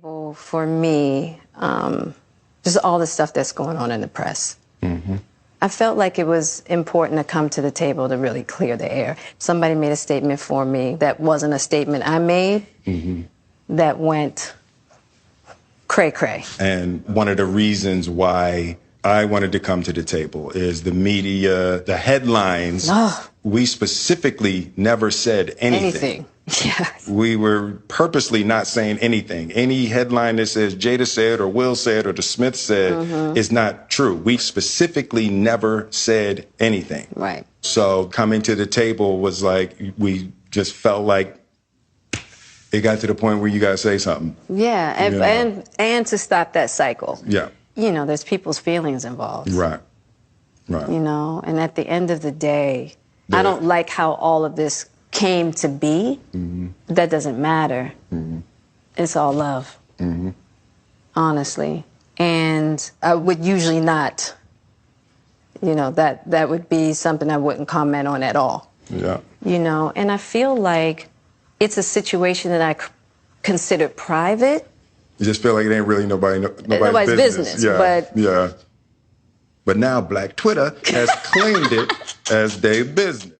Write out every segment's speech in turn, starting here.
Well, for me, just all the stuff that's going on in the press. I felt like it was important to come to the table to really clear the air. Somebody made a statement for me that wasn't a statement I made that went cray-cray. And one of the reasons why I wanted to come to the table is the media, the headlines. We specifically never said anything. Yes. We were purposely not saying anything. Any headline that says Jada said or Will said or the Smith said is not true. We specifically never said anything. Right. So coming to the table was like, we just felt like it got to the point where you got to say something. Yeah, and to stop that cycle. Yeah. You know, there's people's feelings involved. Right. Right. You know, and at the end of the day, I don't like how all of this came to be. That doesn't matter. It's all love. Honestly. And I would usually not, you know, that would be something I wouldn't comment on at all. Yeah. You know, and I feel like it's a situation that I consider private. You just feel like it ain't really nobody's business. Yeah. But yeah. But now Black Twitter has claimed it as their business.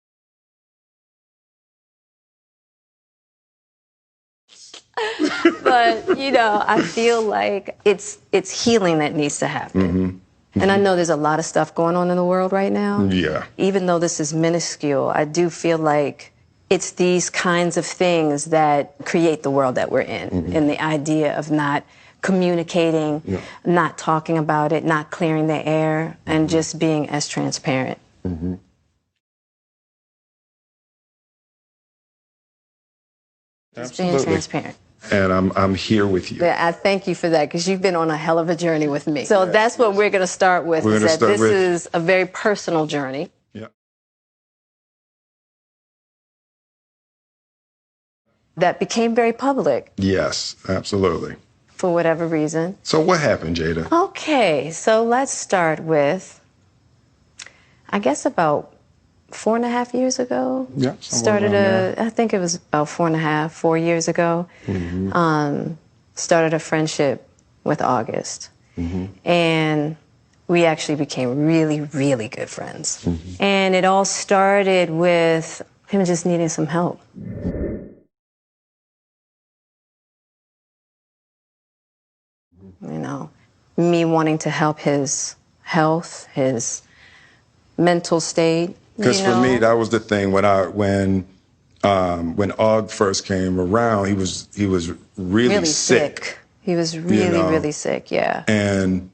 But, you know, I feel like it's healing that needs to happen. And I know there's a lot of stuff going on in the world right now. Yeah. Even though this is minuscule, I do feel like it's these kinds of things that create the world that we're in. And the idea of not communicating, not talking about it, not clearing the air, and just being as transparent. Just being transparent. And I'm here with you. Yeah, I thank you for that, because you've been on a hell of a journey with me. So that's what we're going to start with. This is a very personal journey. Yeah. That became very public. Yes, absolutely. For whatever reason. So what happened, Jada? Okay, so let's start with, I guess about 4.5 years ago. Yeah. I think it was about 4 years ago. Started a friendship with August. And we actually became really, really good friends. And it all started with him just needing some help. You know, me wanting to help his health, his mental state. Because for me, that was the thing when Aug first came around, he was really sick. He was really sick. Yeah. And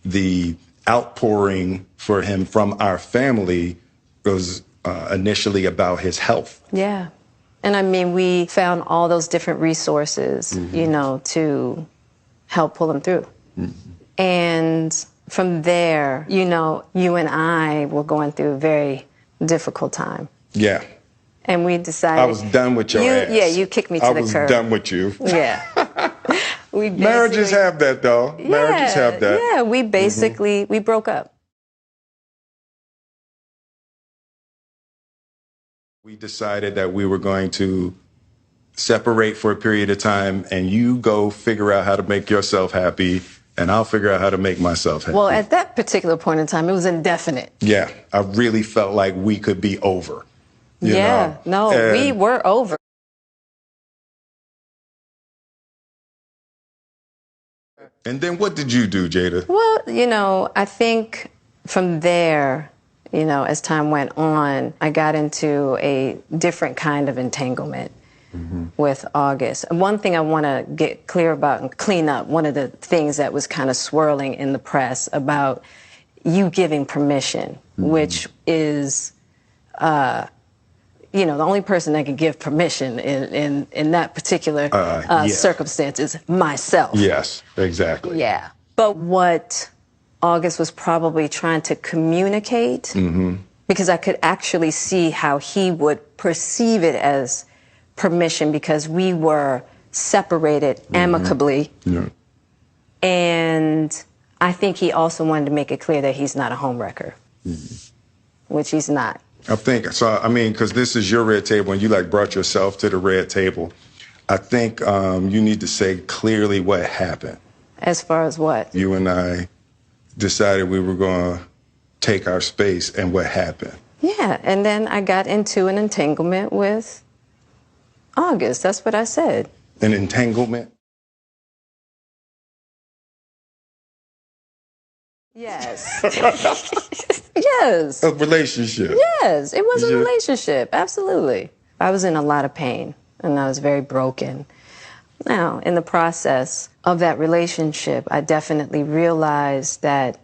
the outpouring for him from our family was initially about his health. Yeah. And I mean, we found all those different resources, you know, to help pull him through. And from there, you know, you and I were going through a very difficult time. Yeah. And we decided... I was done with your ass. Yeah, you kicked me to the curb. I was done with you. Yeah. Marriages have that, though. Yeah, Marriages have that. Yeah, we basically, we broke up. We decided that we were going to separate for a period of time, and you go figure out how to make yourself happy, and I'll figure out how to make myself happy. Well, at that particular point in time, it was indefinite. Yeah, I really felt like we could be over. You know? We were over. And then what did you do, Jada? Well, you know, I think from there, you know, as time went on, I got into a different kind of entanglement with August. And one thing I want to get clear about and clean up, one of the things that was kind of swirling in the press about you giving permission, which is, you know, the only person that can give permission in that particular circumstance is myself. Yes, exactly. Yeah. But what August was probably trying to communicate, because I could actually see how he would perceive it as permission, because we were separated amicably. Yeah. And I think he also wanted to make it clear that he's not a homewrecker, which he's not. I think so. I mean, because this is your red table, and you like brought yourself to the red table. I think you need to say clearly what happened. As far as what? You and I decided we were going to take our space, and what happened? Yeah, and then I got into an entanglement with August. That's what I said. An entanglement? Yes. Yes. A relationship? Yes, it was a relationship. Absolutely. I was in a lot of pain, and I was very broken. Now, in the process of that relationship, I definitely realized that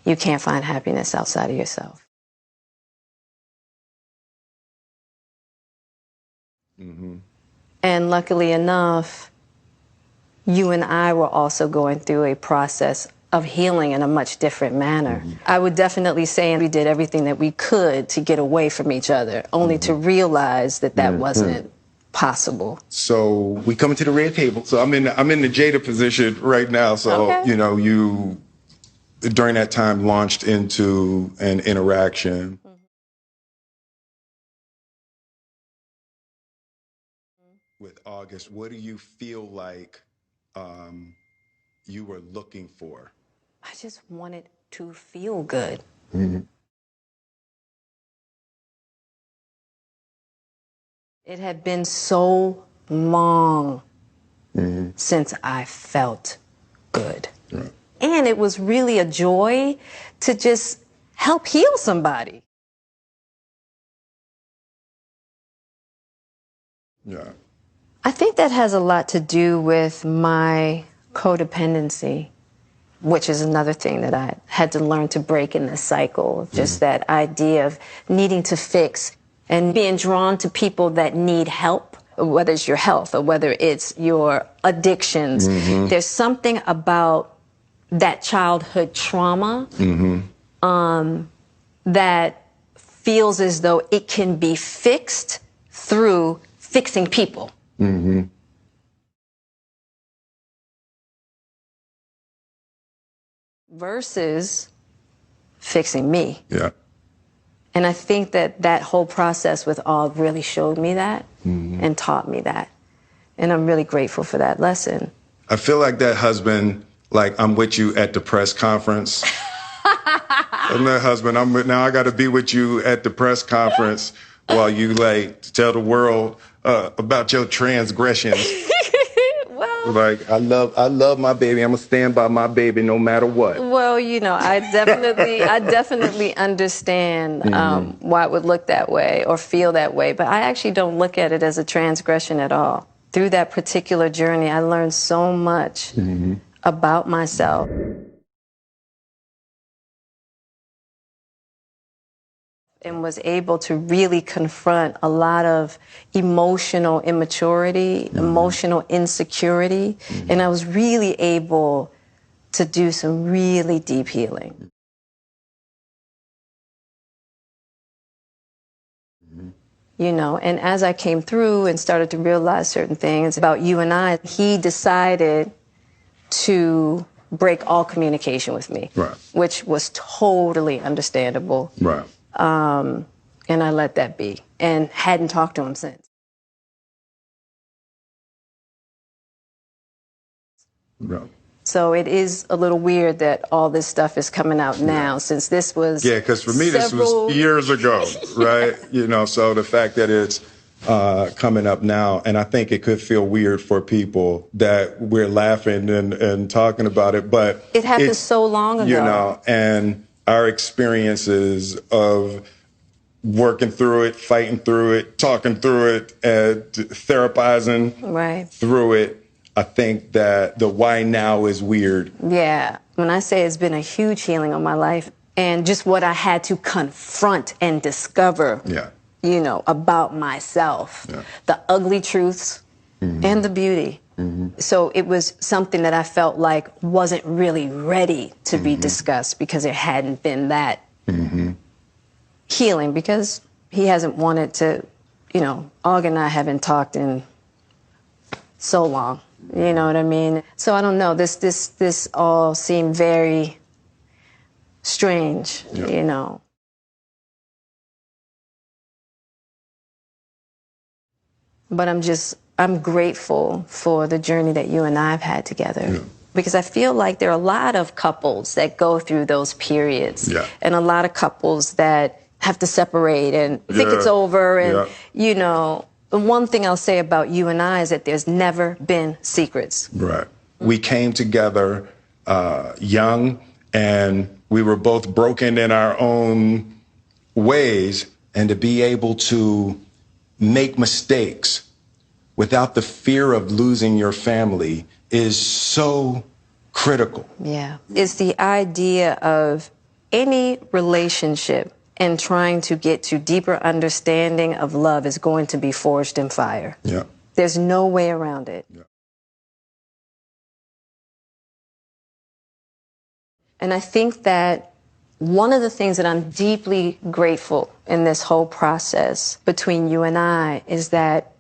you can't find happiness outside of yourself. Mm-hmm. And luckily enough, you and I were also going through a process of healing in a much different manner. Mm-hmm. I would definitely say we did everything that we could to get away from each other, only to realize that that wasn't possible. So we come into the red table. So I'm in the Jada position right now. So, you know, you during that time launched into an interaction. With August, what do you feel like you were looking for? I just wanted to feel good. Mm-hmm. It had been so long since I felt good. Right. And it was really a joy to just help heal somebody. Yeah. I think that has a lot to do with my codependency, which is another thing that I had to learn to break in this cycle. Just that idea of needing to fix and being drawn to people that need help, whether it's your health or whether it's your addictions. There's something about that childhood trauma that feels as though it can be fixed through fixing people. Versus fixing me. Yeah. And I think that that whole process with Og really showed me that and taught me that. And I'm really grateful for that lesson. I feel like that husband, like I'm with you at the press conference. I'm that husband. Now I got to be with you at the press conference while you like tell the world about your transgressions. Well, Like I love my baby. I'm gonna stand by my baby no matter what. well, you know, I definitely understand why it would look that way or feel that way, but I actually don't look at it as a transgression at all. Through that particular journey, I learned so much about myself. And was able to really confront a lot of emotional immaturity, emotional insecurity, and I was really able to do some really deep healing. You know, and as I came through and started to realize certain things about you and I, he decided to break all communication with me, Right. which was totally understandable. Right. And I let that be and hadn't talked to him since. Right. So it is a little weird that all this stuff is coming out now, since this was because for me this was years ago, right? You know, so the fact that it's coming up now, and I think it could feel weird for people that we're laughing and talking about it, but it happened so long ago. You know, and our experiences of working through it, fighting through it, talking through it, therapizing through it. I think that the why now is weird. Yeah. When I say it's been a huge healing on my life and just what I had to confront and discover, you know, about myself, the ugly truths and the beauty. So it was something that I felt like wasn't really ready to be discussed because it hadn't been that healing, because he hasn't wanted to, you know, Og and I haven't talked in so long. You know what I mean? So I don't know. This all seemed very strange, you know. But I'm just I'm grateful for the journey that you and I have had together. Because I feel like there are a lot of couples that go through those periods. And a lot of couples that have to separate and think it's over. And, you know, the one thing I'll say about you and I is that there's never been secrets. Right. We came together young, and we were both broken in our own ways. And to be able to make mistakes without the fear of losing your family is so critical. Yeah. It's the idea of any relationship and trying to get to deeper understanding of love is going to be forged in fire. Yeah. There's no way around it. Yeah. And I think that one of the things that I'm deeply grateful in this whole process between you and I is that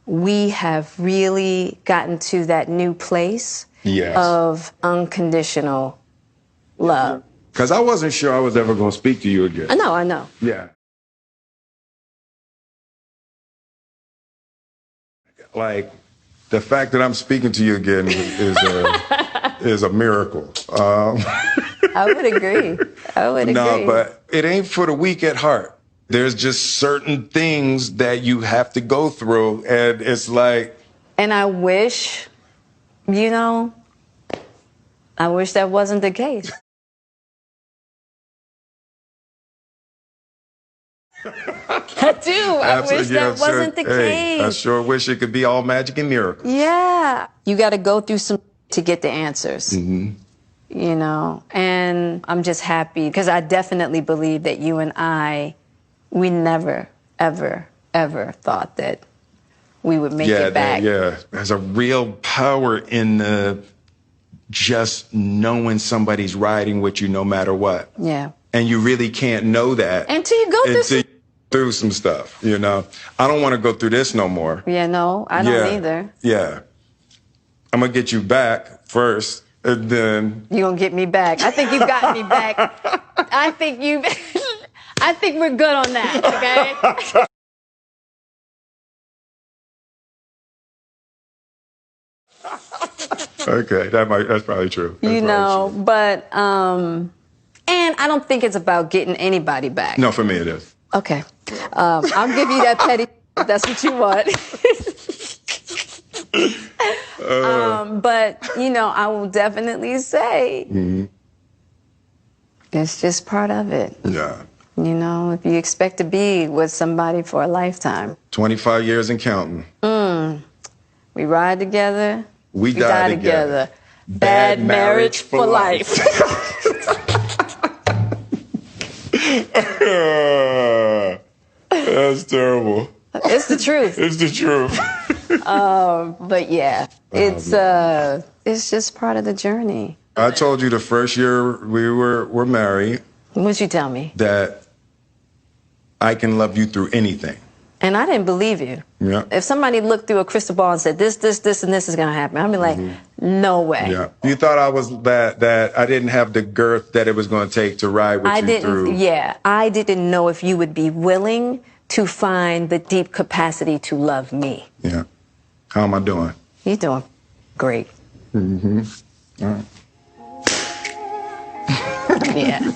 we have really gotten to that new place of unconditional love. Because I wasn't sure I was ever going to speak to you again. I know. Yeah. Like, the fact that I'm speaking to you again is a miracle. I would agree. I would agree. No, but it ain't for the weak at heart. There's just certain things that you have to go through, and it's like... And I wish, you know, I wish that wasn't the case. I do. I wish that wasn't the case. I sure wish it could be all magic and miracles. Yeah. You got to go through some to get the answers. You know, and I'm just happy because I definitely believe that you and I, we never, ever, ever thought that we would make it back. There's a real power in just knowing somebody's riding with you no matter what. Yeah. And you really can't know that until you go through some stuff, you know. I don't want to go through this no more. Yeah, no, I don't either. Yeah. I'm going to get you back first. And then you're going to get me back. I think you got me back. I think we're good on that, okay? Okay, that's probably true. You know, but and I don't think it's about getting anybody back. No, for me it is. Okay. I'll give you that petty if that's what you want. But, you know, I will definitely say it's just part of it. Yeah. You know, if you expect to be with somebody for a lifetime. 25 years and counting. We ride together. We die together. Bad marriage for life. That's terrible. It's the truth. It's the truth. But yeah, it's just part of the journey. I told you the first year we were married. What'd you tell me? That I can love you through anything. And I didn't believe you. Yeah. If somebody looked through a crystal ball and said, this, and this is going to happen, I'd be like, no way. Yeah. You thought I was that I didn't have the girth that it was going to take to ride with you through. Yeah. I didn't know if you would be willing to find the deep capacity to love me. Yeah. How am I doing? You're doing great. All right. Yeah.